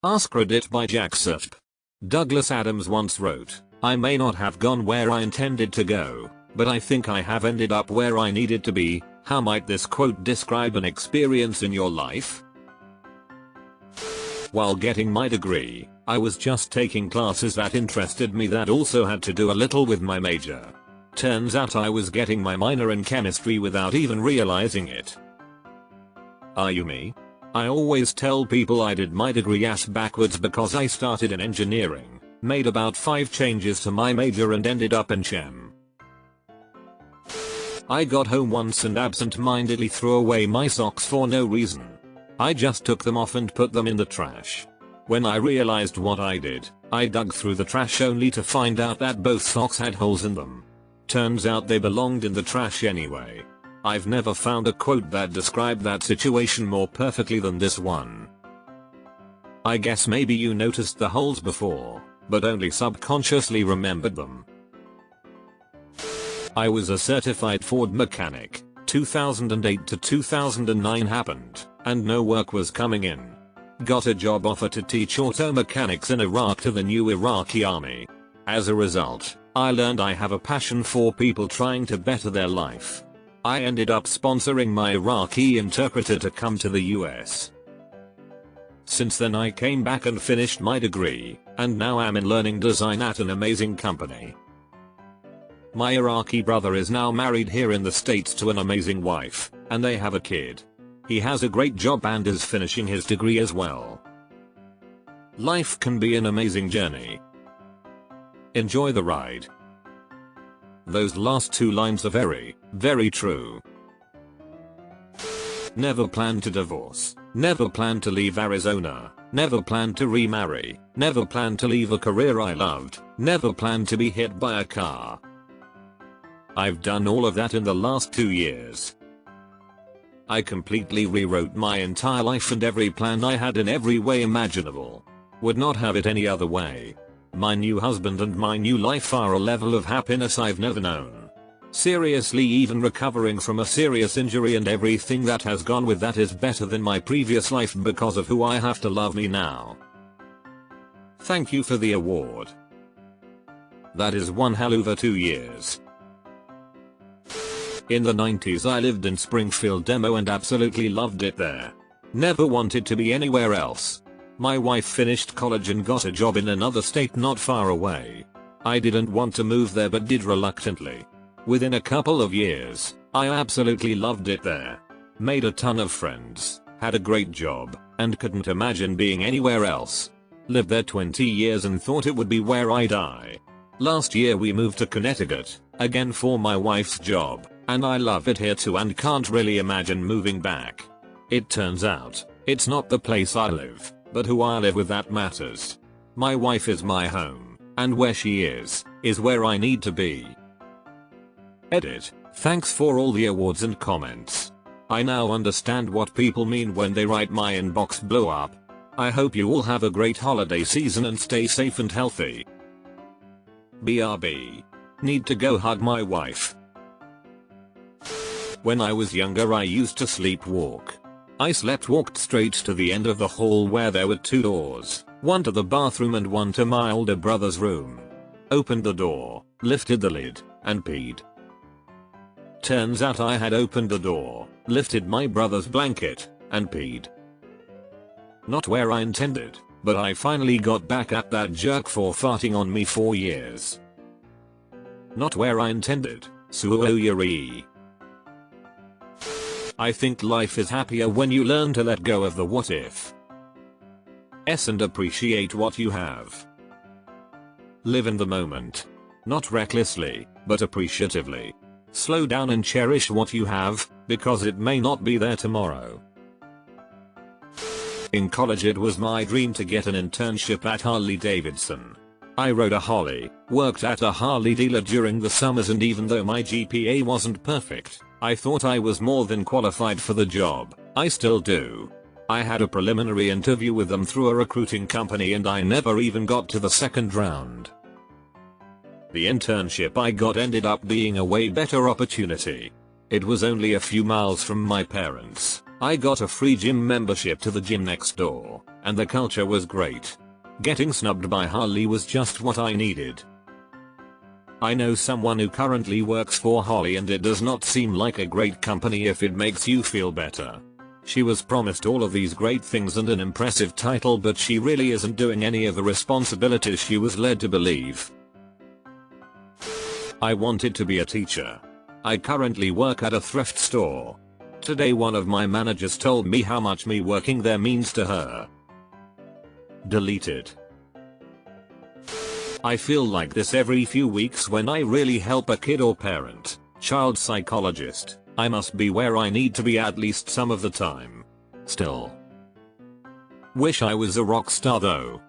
AskReddit by Jack Surp. Douglas Adams once wrote, "I may not have gone where I intended to go, but I think I have ended up where I needed to be." How might this quote describe an experience in your life? While getting my degree, I was just taking classes that interested me that also had to do a little with my major. Turns out I was getting my minor in chemistry without even realizing it. Are you me? I always tell people I did my degree ass backwards because I started in engineering, made about 5 changes to my major and ended up in chem. I got home once and absent-mindedly threw away my socks for no reason. I just took them off and put them in the trash. When I realized what I did, I dug through the trash only to find out that both socks had holes in them. Turns out they belonged in the trash anyway. I've never found a quote that described that situation more perfectly than this one. I guess maybe you noticed the holes before, but only subconsciously remembered them. I was a certified Ford mechanic. 2008 to 2009 happened, and no work was coming in. Got a job offer to teach auto mechanics in Iraq to the new Iraqi army. As a result, I learned I have a passion for people trying to better their life. I ended up sponsoring my Iraqi interpreter to come to the US. Since then I came back and finished my degree, and now I'm in learning design at an amazing company. My Iraqi brother is now married here in the States to an amazing wife, and they have a kid. He has a great job and is finishing his degree as well. Life can be an amazing journey. Enjoy the ride. Those last 2 lines are very, very true. Never plan to divorce. Never plan to leave Arizona. Never plan to remarry. Never plan to leave a career I loved. Never plan to be hit by a car. I've done all of that in the last 2 years. I completely rewrote my entire life and every plan I had in every way imaginable. Would not have it any other way. My new husband and my new life are a level of happiness I've never known. Seriously, even recovering from a serious injury and everything that has gone with that is better than my previous life because of who I have to love me now. Thank you for the award. That is one hell of a 2 years. In the 90s I lived in Springfield Demo and absolutely loved it there. Never wanted to be anywhere else. My wife finished college and got a job in another state not far away. I didn't want to move there but did reluctantly. Within a couple of years, I absolutely loved it there. Made a ton of friends, had a great job, and couldn't imagine being anywhere else. Lived there 20 years and thought it would be where I die. Last year we moved to Connecticut, again for my wife's job, and I love it here too and can't really imagine moving back. It turns out, it's not the place I live, but who I live with that matters. My wife is my home, and where she is where I need to be. Edit. Thanks for all the awards and comments. I now understand what people mean when they write my inbox blow up. I hope you all have a great holiday season and stay safe and healthy. BRB. Need to go hug my wife. When I was younger I used to sleepwalk. I walked straight to the end of the hall where there were 2 doors, one to the bathroom and one to my older brother's room. Opened the door, lifted the lid, and peed. Turns out I had opened the door, lifted my brother's blanket, and peed. Not where I intended, but I finally got back at that jerk for farting on me for years. Not where I intended, suoyuri. I think life is happier when you learn to let go of the what if and appreciate what you have. Live in the moment. Not recklessly, but appreciatively. Slow down and cherish what you have, because it may not be there tomorrow. In college it was my dream to get an internship at Harley Davidson. I rode a Harley, worked at a Harley dealer during the summers, and even though my GPA wasn't perfect, I thought I was more than qualified for the job. I still do. I had a preliminary interview with them through a recruiting company and I never even got to the second round. The internship I got ended up being a way better opportunity. It was only a few miles from my parents. I got a free gym membership to the gym next door, and the culture was great. Getting snubbed by Holly was just what I needed. I know someone who currently works for Holly and it does not seem like a great company if it makes you feel better. She was promised all of these great things and an impressive title, but she really isn't doing any of the responsibilities she was led to believe. I wanted to be a teacher. I currently work at a thrift store. Today one of my managers told me how much me working there means to her. Deleted. I feel like this every few weeks when I really help a kid or parent, child psychologist. I must be where I need to be at least some of the time. Still. Wish I was a rock star though.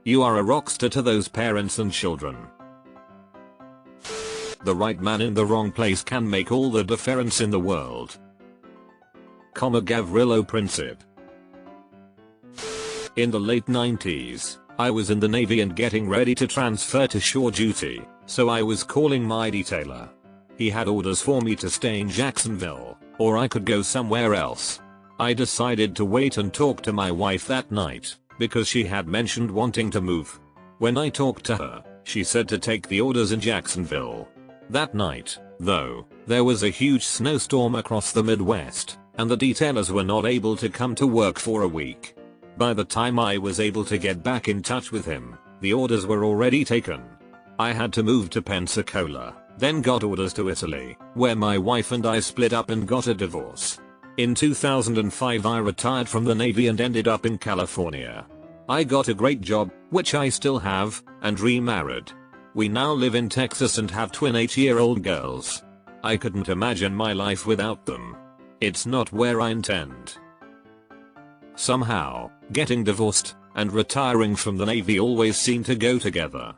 You are a rock star to those parents and children. The right man in the wrong place can make all the difference in the world. Gavrilo Princip. In the late 90s, I was in the Navy and getting ready to transfer to shore duty, so I was calling my detailer. He had orders for me to stay in Jacksonville, or I could go somewhere else. I decided to wait and talk to my wife that night, because she had mentioned wanting to move. When I talked to her, she said to take the orders in Jacksonville. That night, though, there was a huge snowstorm across the Midwest, and the detailers were not able to come to work for a week. By the time I was able to get back in touch with him, the orders were already taken. I had to move to Pensacola, then got orders to Italy, where my wife and I split up and got a divorce. In 2005 I retired from the Navy and ended up in California. I got a great job, which I still have, and remarried. We now live in Texas and have twin 8-year-old girls. I couldn't imagine my life without them. It's not where I intend. Somehow, getting divorced and retiring from the Navy always seem to go together.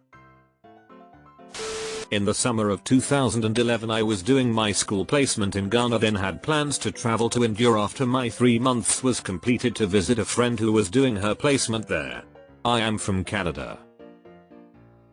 In the summer of 2011 I was doing my school placement in Ghana, then had plans to travel to India after my 3 months was completed to visit a friend who was doing her placement there. I am from Canada.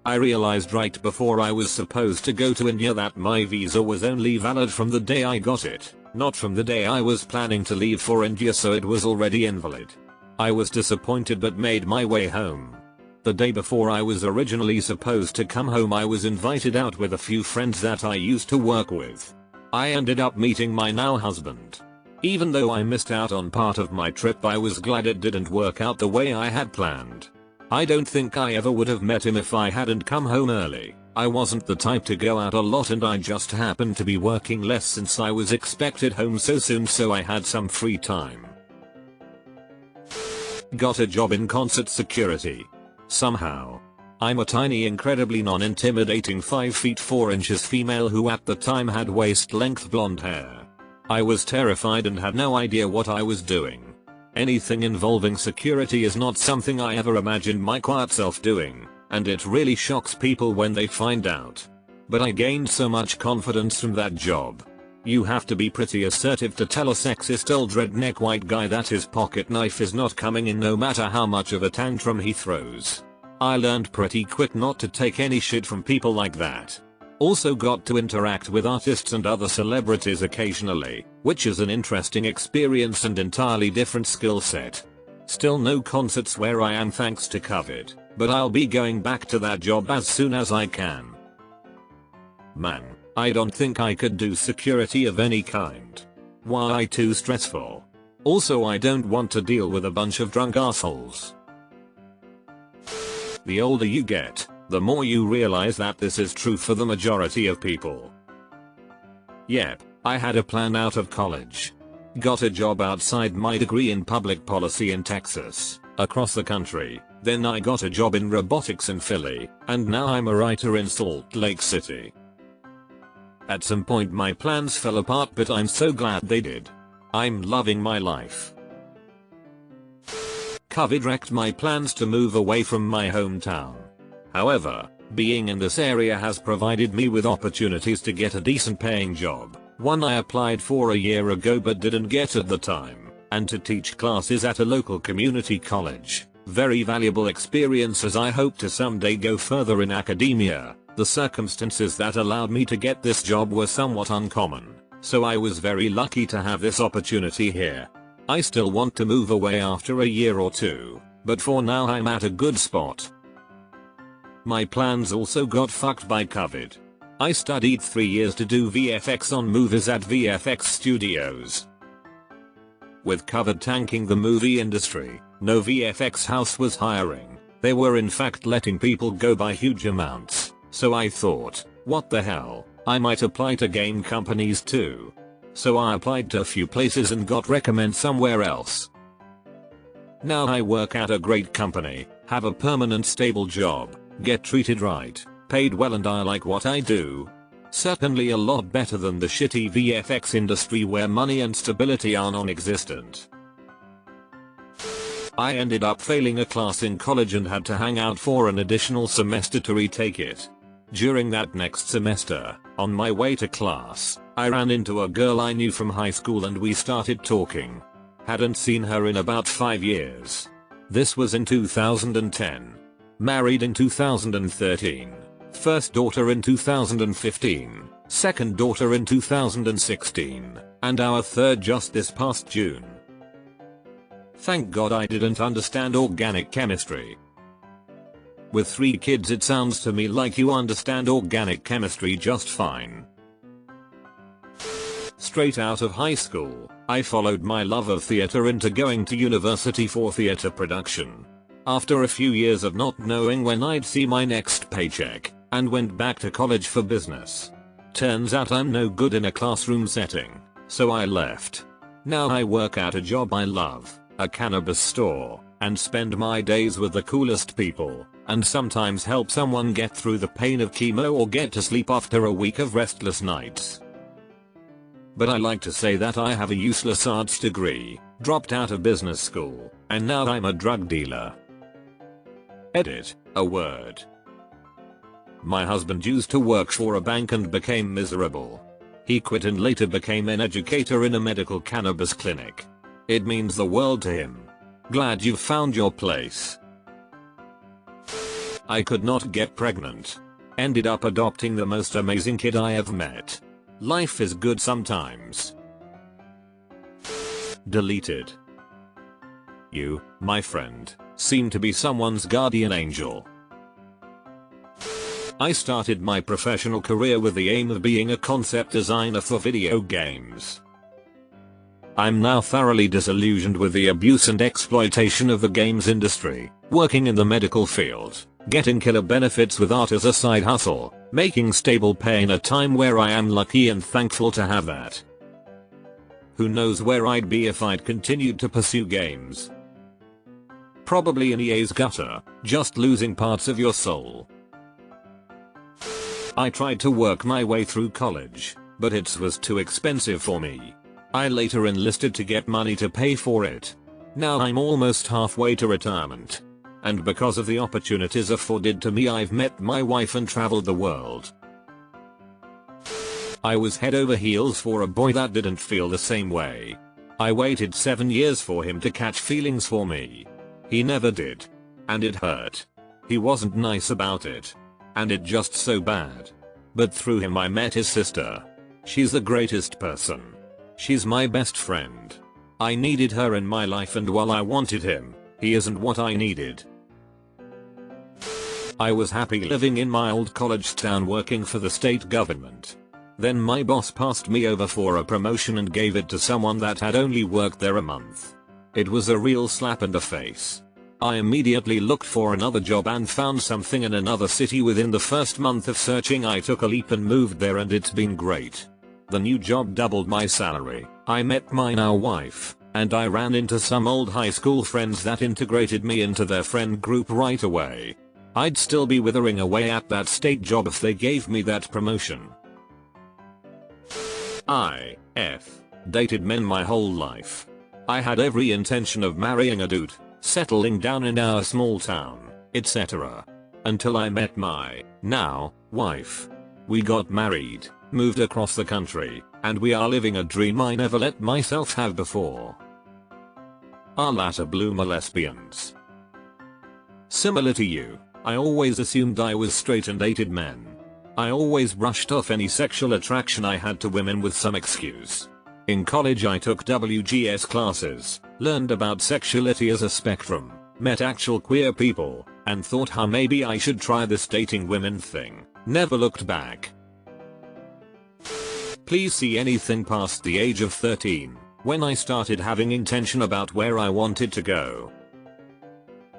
I realized right before I was supposed to go to India that my visa was only valid from the day I got it, not from the day I was planning to leave for India, so it was already invalid. I was disappointed but made my way home. The day before I was originally supposed to come home I was invited out with a few friends that I used to work with. I ended up meeting my now husband. Even though I missed out on part of my trip, I was glad it didn't work out the way I had planned. I don't think I ever would have met him if I hadn't come home early. I wasn't the type to go out a lot and I just happened to be working less since I was expected home so soon, so I had some free time. Got a job in concert security. Somehow. I'm a tiny, incredibly non-intimidating 5 feet 4 inches female who at the time had waist-length blonde hair. I was terrified and had no idea what I was doing. Anything involving security is not something I ever imagined my quiet self doing, and it really shocks people when they find out. But I gained so much confidence from that job. You have to be pretty assertive to tell a sexist old redneck white guy that his pocket knife is not coming in no matter how much of a tantrum he throws. I learned pretty quick not to take any shit from people like that. Also got to interact with artists and other celebrities occasionally, which is an interesting experience and entirely different skill set. Still no concerts where I am thanks to COVID, but I'll be going back to that job as soon as I can. Man, I don't think I could do security of any kind. Why, too stressful. Also I don't want to deal with a bunch of drunk assholes. The older you get, the more you realize that this is true for the majority of people. Yep, I had a plan out of college. Got a job outside my degree in public policy in Texas, across the country, then I got a job in robotics in Philly, and now I'm a writer in Salt Lake City. At some point my plans fell apart, but I'm so glad they did. I'm loving my life. COVID wrecked my plans to move away from my hometown. However, being in this area has provided me with opportunities to get a decent paying job, one I applied for a year ago but didn't get at the time, and to teach classes at a local community college. Very valuable experience as I hope to someday go further in academia. The circumstances that allowed me to get this job were somewhat uncommon, so I was very lucky to have this opportunity here. I still want to move away after a year or two, but for now I'm at a good spot. My plans also got fucked by COVID. I studied 3 years to do VFX on movies at VFX studios. With COVID tanking the movie industry, no VFX house was hiring. They were in fact letting people go by huge amounts, so I thought, what the hell, I might apply to game companies too. So I applied to a few places and got recommended somewhere else. Now I work at a great company, have a permanent stable job, get treated right, paid well, and I like what I do. Certainly a lot better than the shitty VFX industry where money and stability are non-existent. I ended up failing a class in college and had to hang out for an additional semester to retake it. During that next semester, on my way to class, I ran into a girl I knew from high school and we started talking. Hadn't seen her in about 5 years. This was in 2010. Married in 2013. First daughter in 2015. Second daughter in 2016. And our third just this past June. Thank God I didn't understand organic chemistry. With 3 kids it sounds to me like you understand organic chemistry just fine. Straight out of high school, I followed my love of theater into going to university for theater production. After a few years of not knowing when I'd see my next paycheck, and went back to college for business. Turns out I'm no good in a classroom setting, so I left. Now I work at a job I love, a cannabis store, and spend my days with the coolest people, and sometimes help someone get through the pain of chemo or get to sleep after a week of restless nights. But I like to say that I have a useless arts degree, dropped out of business school, and now I'm a drug dealer. Edit, a word. My husband used to work for a bank and became miserable. He quit and later became an educator in a medical cannabis clinic. It means the world to him. Glad you've found your place. I could not get pregnant. Ended up adopting the most amazing kid I have met. Life is good sometimes. Deleted. You, my friend, seem to be someone's guardian angel. I started my professional career with the aim of being a concept designer for video games. I'm now thoroughly disillusioned with the abuse and exploitation of the games industry, working in the medical field, getting killer benefits with art as a side hustle, making stable pay in a time where I am lucky and thankful to have that. Who knows where I'd be if I'd continued to pursue games. Probably in EA's gutter, just losing parts of your soul. I tried to work my way through college, but it was too expensive for me. I later enlisted to get money to pay for it. Now I'm almost halfway to retirement. And because of the opportunities afforded to me, I've met my wife and traveled the world. I was head over heels for a boy that didn't feel the same way. I waited 7 years for him to catch feelings for me. He never did. And it hurt. He wasn't nice about it. And it just so bad. But through him I met his sister. She's the greatest person. She's my best friend. I needed her in my life, and while I wanted him, he isn't what I needed. I was happy living in my old college town working for the state government. Then my boss passed me over for a promotion and gave it to someone that had only worked there a month. It was a real slap in the face. I immediately looked for another job and found something in another city. Within the first month of searching, I took a leap and moved there, and it's been great. The new job doubled my salary. I met my now wife, and I ran into some old high school friends that integrated me into their friend group right away. I'd still be withering away at that state job if they gave me that promotion. I dated men my whole life. I had every intention of marrying a dude, settling down in our small town, etc. Until I met my now wife. We got married, moved across the country, and we are living a dream I never let myself have before. Our latter bloom are lesbians. Similar to you, I always assumed I was straight and dated men. I always brushed off any sexual attraction I had to women with some excuse. In college I took WGS classes, learned about sexuality as a spectrum, met actual queer people, and thought how maybe I should try this dating women thing. Never looked back. Please see anything past the age of 13, when I started having intention about where I wanted to go.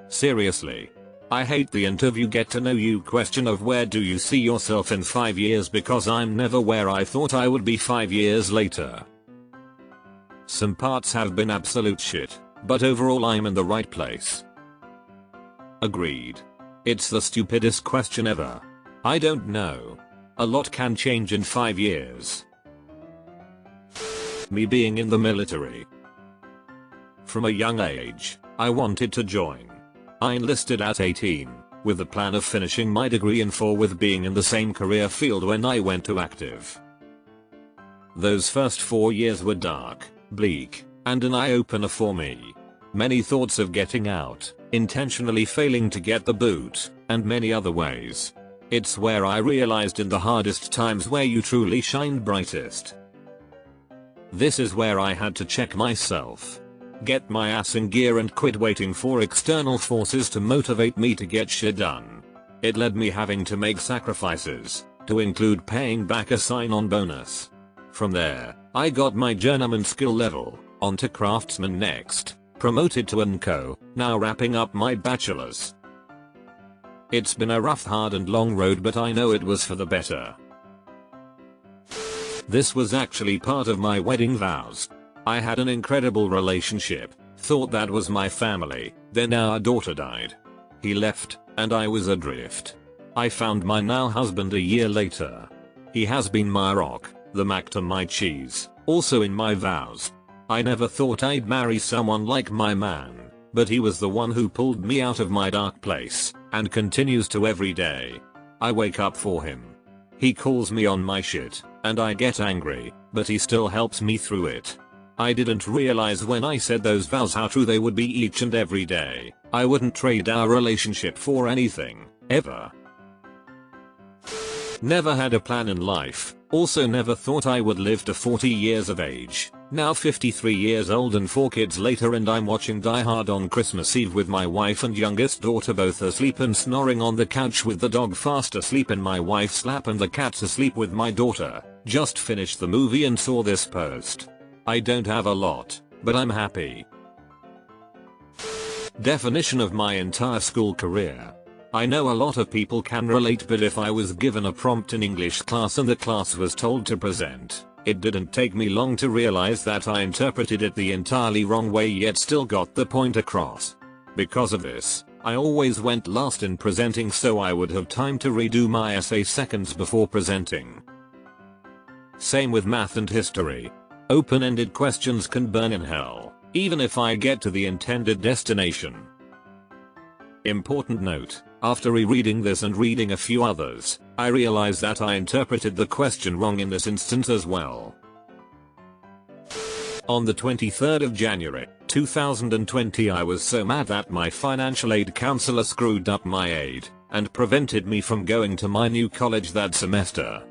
Seriously. I hate the interview get to know you question of where do you see yourself in 5 years because I'm never where I thought I would be 5 years later. Some parts have been absolute shit, but overall I'm in the right place. Agreed. It's the stupidest question ever. I don't know. A lot can change in 5 years. Me being in the military. From a young age, I wanted to join. I enlisted at 18, with the plan of finishing my degree in 4 with being in the same career field when I went to active. Those first 4 years were dark, bleak, and an eye-opener for me. Many thoughts of getting out, intentionally failing to get the boot, and many other ways. It's where I realized in the hardest times where you truly shine brightest. This is where I had to check myself. Get my ass in gear and quit waiting for external forces to motivate me to get shit done. It led me having to make sacrifices, to include paying back a sign-on bonus. From there, I got my journeyman skill level, onto craftsman next, promoted to unco, now wrapping up my bachelor's. It's been a rough, hard and long road, but I know it was for the better. This was actually part of my wedding vows. I had an incredible relationship, thought that was my family, then our daughter died. He left, and I was adrift. I found my now husband a year later. He has been my rock, the mac to my cheese, also in my vows. I never thought I'd marry someone like my man, but he was the one who pulled me out of my dark place, and continues to every day. I wake up for him. He calls me on my shit, and I get angry, but he still helps me through it. I didn't realize when I said those vows how true they would be each and every day. I wouldn't trade our relationship for anything, ever. Never had a plan in life, also never thought I would live to 40 years of age. Now 53 years old and 4 kids later, and I'm watching Die Hard on Christmas Eve with my wife and youngest daughter both asleep and snoring on the couch with the dog fast asleep in my wife's lap and the cats asleep with my daughter. Just finished the movie and saw this post. I don't have a lot, but I'm happy. Definition of my entire school career. I know a lot of people can relate, but if I was given a prompt in English class and the class was told to present, it didn't take me long to realize that I interpreted it the entirely wrong way yet still got the point across. Because of this, I always went last in presenting so I would have time to redo my essay seconds before presenting. Same with math and history. Open-ended questions can burn in hell, even if I get to the intended destination. Important note, after rereading this and reading a few others, I realized that I interpreted the question wrong in this instance as well. On the 23rd of January, 2020 I was so mad that my financial aid counselor screwed up my aid, and prevented me from going to my new college that semester.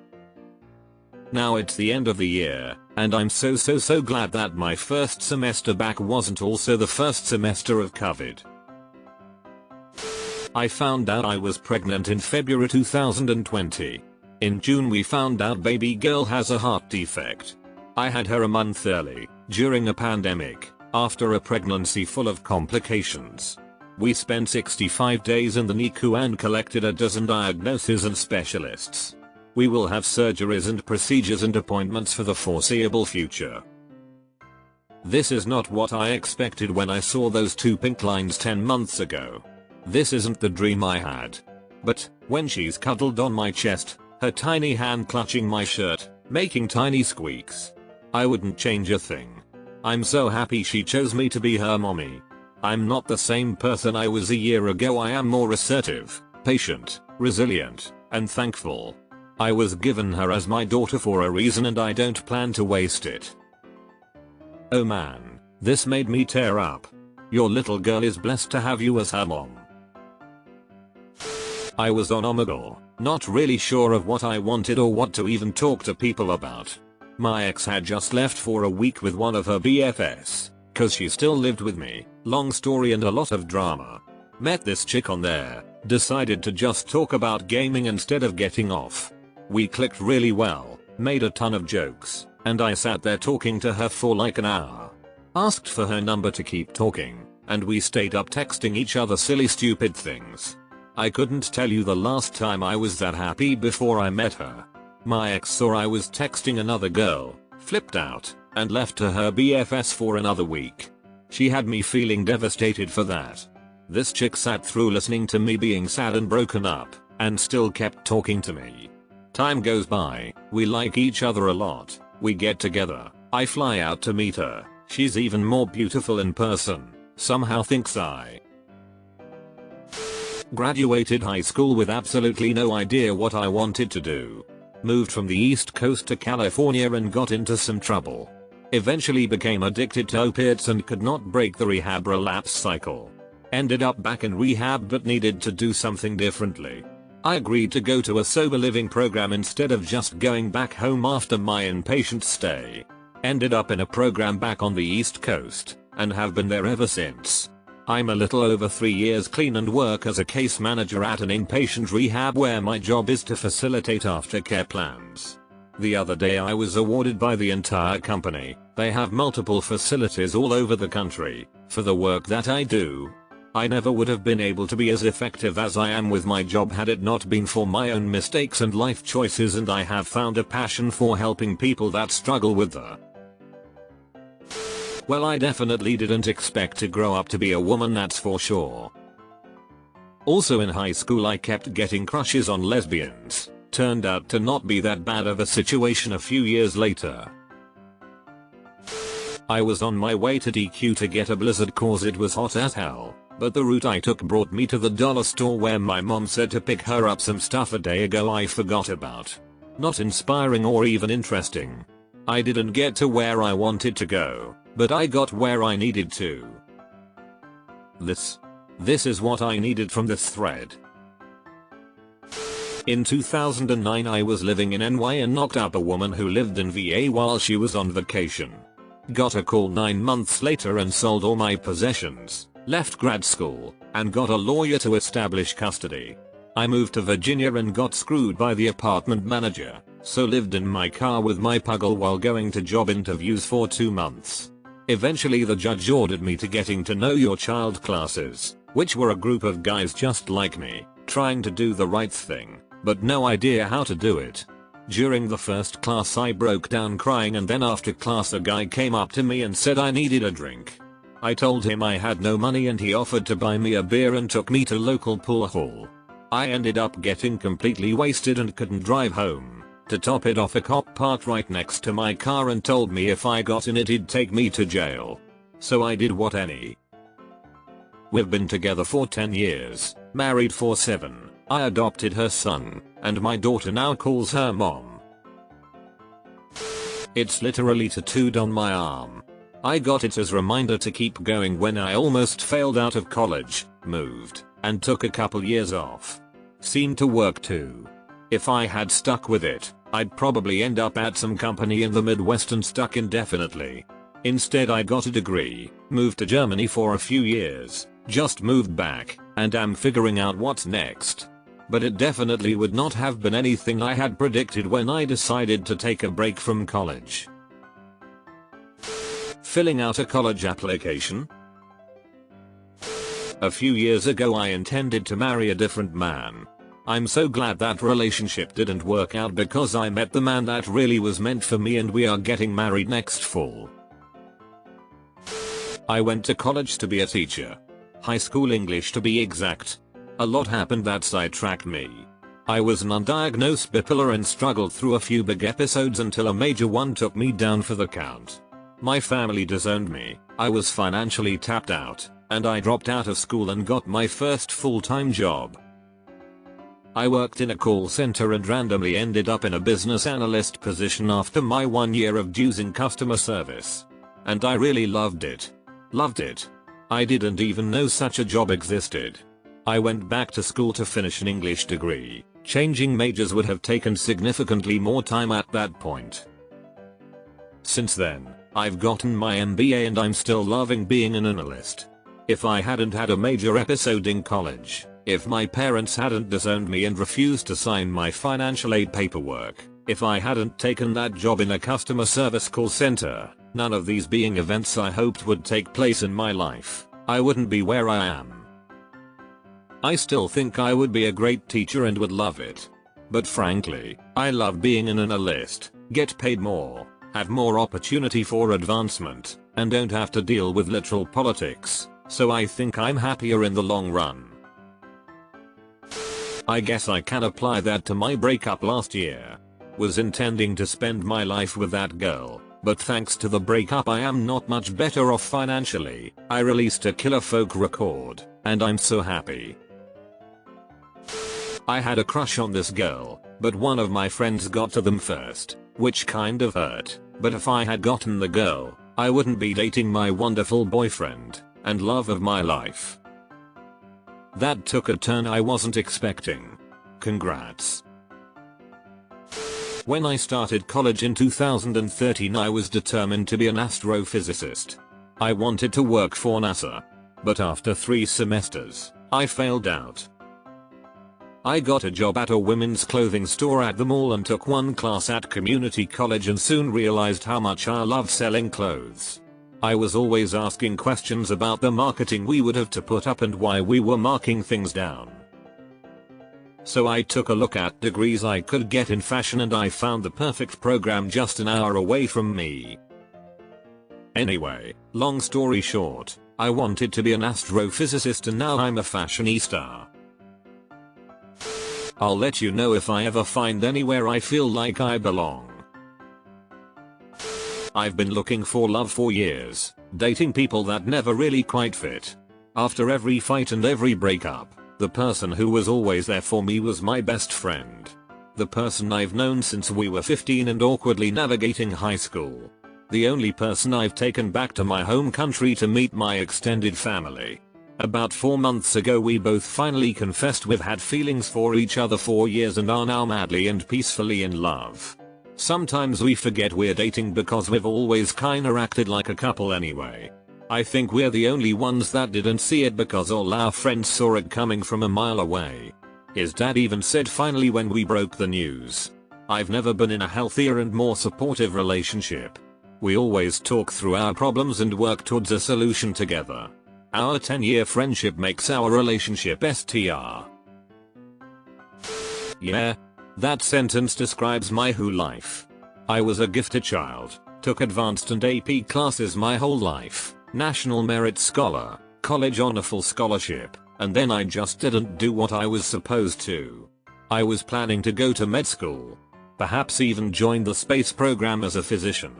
Now it's the end of the year, and I'm so glad that my first semester back wasn't also the first semester of COVID. I found out I was pregnant in February 2020. In June we found out baby girl has a heart defect. I had her a month early, during a pandemic, after a pregnancy full of complications. We spent 65 days in the NICU and collected a dozen diagnoses and specialists. We will have surgeries and procedures and appointments for the foreseeable future. This is not what I expected when I saw those 2 pink lines 10 months ago. This isn't the dream I had. But, when she's cuddled on my chest, her tiny hand clutching my shirt, making tiny squeaks, I wouldn't change a thing. I'm so happy she chose me to be her mommy. I'm not the same person I was a year ago. I am more assertive, patient, resilient, and thankful. I was given her as my daughter for a reason and I don't plan to waste it. Oh man, this made me tear up. Your little girl is blessed to have you as her mom. I was on Omegle, not really sure of what I wanted or what to even talk to people about. My ex had just left for a week with one of her BFs, cause she still lived with me. Long story and a lot of drama. Met this chick on there, decided to just talk about gaming instead of getting off. We clicked really well, made a ton of jokes, and I sat there talking to her for like an hour. Asked for her number to keep talking, and we stayed up texting each other silly stupid things. I couldn't tell you the last time I was that happy before I met her. My ex saw I was texting another girl, flipped out, and left to her BFS for another week. She had me feeling devastated for that. This chick sat through listening to me being sad and broken up, and still kept talking to me. Time goes by, we like each other a lot, we get together, I fly out to meet her, she's even more beautiful in person, somehow thinks I. Graduated high school with absolutely no idea what I wanted to do. Moved from the East Coast to California and got into some trouble. Eventually became addicted to opiates and could not break the rehab relapse cycle. Ended up back in rehab but needed to do something differently. I agreed to go to a sober living program instead of just going back home after my inpatient stay. Ended up in a program back on the East Coast, and have been there ever since. I'm a little over 3 years clean and work as a case manager at an inpatient rehab where my job is to facilitate aftercare plans. The other day I was awarded by the entire company, they have multiple facilities all over the country, for the work that I do. I never would have been able to be as effective as I am with my job had it not been for my own mistakes and life choices, and I have found a passion for helping people that struggle with the. Well, I definitely didn't expect to grow up to be a woman, that's for sure. Also in high school I kept getting crushes on lesbians. Turned out to not be that bad of a situation a few years later. I was on my way to DQ to get a blizzard cause it was hot as hell, but the route I took brought me to the dollar store where my mom said to pick her up some stuff a day ago I forgot about. Not inspiring or even interesting. I didn't get to where I wanted to go, but I got where I needed to. This is what I needed from this thread. In 2009 I was living in NY and knocked up a woman who lived in VA while she was on vacation. Got a call 9 months later and sold all my possessions, left grad school, and got a lawyer to establish custody. I moved to Virginia and got screwed by the apartment manager, so lived in my car with my puggle while going to job interviews for 2 months. Eventually the judge ordered me to getting to know your child classes, which were a group of guys just like me, trying to do the right thing, but no idea how to do it. During the first class I broke down crying, and then after class a guy came up to me and said I needed a drink. I told him I had no money and he offered to buy me a beer and took me to local pool hall. I ended up getting completely wasted and couldn't drive home. To top it off, a cop parked right next to my car and told me if I got in it he'd take me to jail. So I did what any. We've been together for 10 years, married for 7. I adopted her son, and my daughter now calls her mom. It's literally tattooed on my arm. I got it as a reminder to keep going when I almost failed out of college, moved, and took a couple years off. Seemed to work too. If I had stuck with it, I'd probably end up at some company in the Midwest and stuck indefinitely. Instead I got a degree, moved to Germany for a few years, just moved back, and am figuring out what's next. But it definitely would not have been anything I had predicted when I decided to take a break from college. Filling out a college application? A few years ago I intended to marry a different man. I'm so glad that relationship didn't work out because I met the man that really was meant for me and we are getting married next fall. I went to college to be a teacher. High school English to be exact. A lot happened that sidetracked me. I was an undiagnosed bipolar and struggled through a few big episodes until a major one took me down for the count. My family disowned me, I was financially tapped out, and I dropped out of school and got my first full-time job. I worked in a call center and randomly ended up in a business analyst position after my 1 year of using customer service. And I really loved it. Loved it. I didn't even know such a job existed. I went back to school to finish an English degree. Changing majors would have taken significantly more time at that point. Since then, I've gotten my MBA and I'm still loving being an analyst. If I hadn't had a major episode in college, if my parents hadn't disowned me and refused to sign my financial aid paperwork, if I hadn't taken that job in a customer service call center, none of these being events I hoped would take place in my life, I wouldn't be where I am. I still think I would be a great teacher and would love it. But frankly, I love being an analyst, get paid more, have more opportunity for advancement, and don't have to deal with literal politics, so I think I'm happier in the long run. I guess I can apply that to my breakup last year. Was intending to spend my life with that girl, but thanks to the breakup I am not much better off financially. I released a killer folk record, and I'm so happy. I had a crush on this girl, but one of my friends got to them first, which kind of hurt, but if I had gotten the girl, I wouldn't be dating my wonderful boyfriend, and love of my life. That took a turn I wasn't expecting. Congrats. When I started college in 2013 I was determined to be an astrophysicist. I wanted to work for NASA. But after 3 semesters, I failed out. I got a job at a women's clothing store at the mall and took one class at community college and soon realized how much I love selling clothes. I was always asking questions about the marketing we would have to put up and why we were marking things down. So I took a look at degrees I could get in fashion and I found the perfect program just an hour away from me. Anyway, long story short, I wanted to be an astrophysicist and now I'm a fashionista. I'll let you know if I ever find anywhere I feel like I belong. I've been looking for love for years, dating people that never really quite fit. After every fight and every breakup, the person who was always there for me was my best friend. The person I've known since we were 15 and awkwardly navigating high school. The only person I've taken back to my home country to meet my extended family. About 4 months ago we both finally confessed we've had feelings for each other for years and are now madly and peacefully in love. Sometimes we forget we're dating because we've always kinda acted like a couple anyway. I think we're the only ones that didn't see it because all our friends saw it coming from a mile away. His dad even said finally when we broke the news. I've never been in a healthier and more supportive relationship. We always talk through our problems and work towards a solution together. Our 10-year friendship makes our relationship STR. Yeah. That sentence describes my whole life. I was a gifted child, took advanced and AP classes my whole life, National Merit Scholar, college honor full scholarship, and then I just didn't do what I was supposed to. I was planning to go to med school. Perhaps even join the space program as a physician.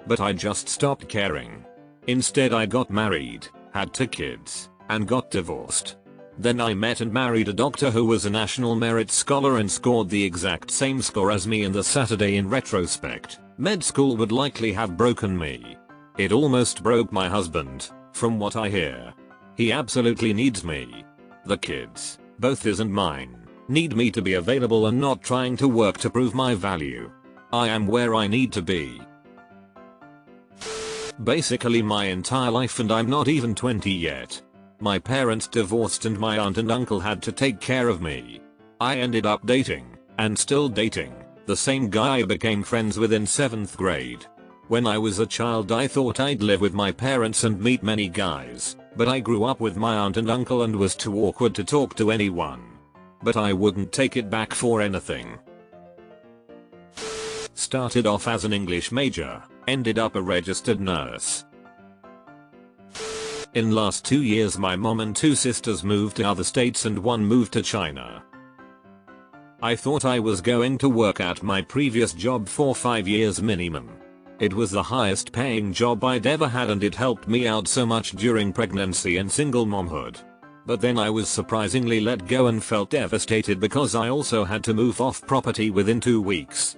But I just stopped caring. Instead I got married, had 2 kids, and got divorced. Then I met and married a doctor who was a National Merit Scholar and scored the exact same score as me in the Saturday in retrospect. Med school would likely have broken me. It almost broke my husband, from what I hear. He absolutely needs me. The kids, both his and mine, need me to be available and not trying to work to prove my value. I am where I need to be. Basically my entire life and I'm not even 20 yet. My parents divorced and my aunt and uncle had to take care of me. I ended up dating, and still dating, the same guy I became friends with in 7th grade. When I was a child I thought I'd live with my parents and meet many guys, but I grew up with my aunt and uncle and was too awkward to talk to anyone. But I wouldn't take it back for anything. Started off as an English major, ended up a registered nurse. In last 2 years my mom and 2 sisters moved to other states and one moved to China. I thought I was going to work at my previous job for 5 years minimum. It was the highest paying job I'd ever had and it helped me out so much during pregnancy and single momhood. But then I was surprisingly let go and felt devastated because I also had to move off property within 2 weeks.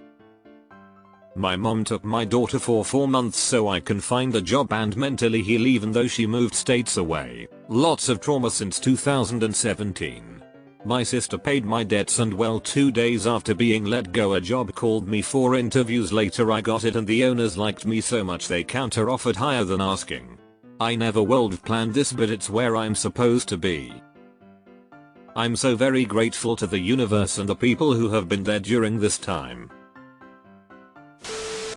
My mom took my daughter for 4 months so I can find a job and mentally heal even though she moved states away. Lots of trauma since 2017. My sister paid my debts and well 2 days after being let go a job called me for interviews. Later I got it and the owners liked me so much they counter offered higher than asking. I never would have planned this, but it's where I'm supposed to be. I'm so very grateful to the universe and the people who have been there during this time.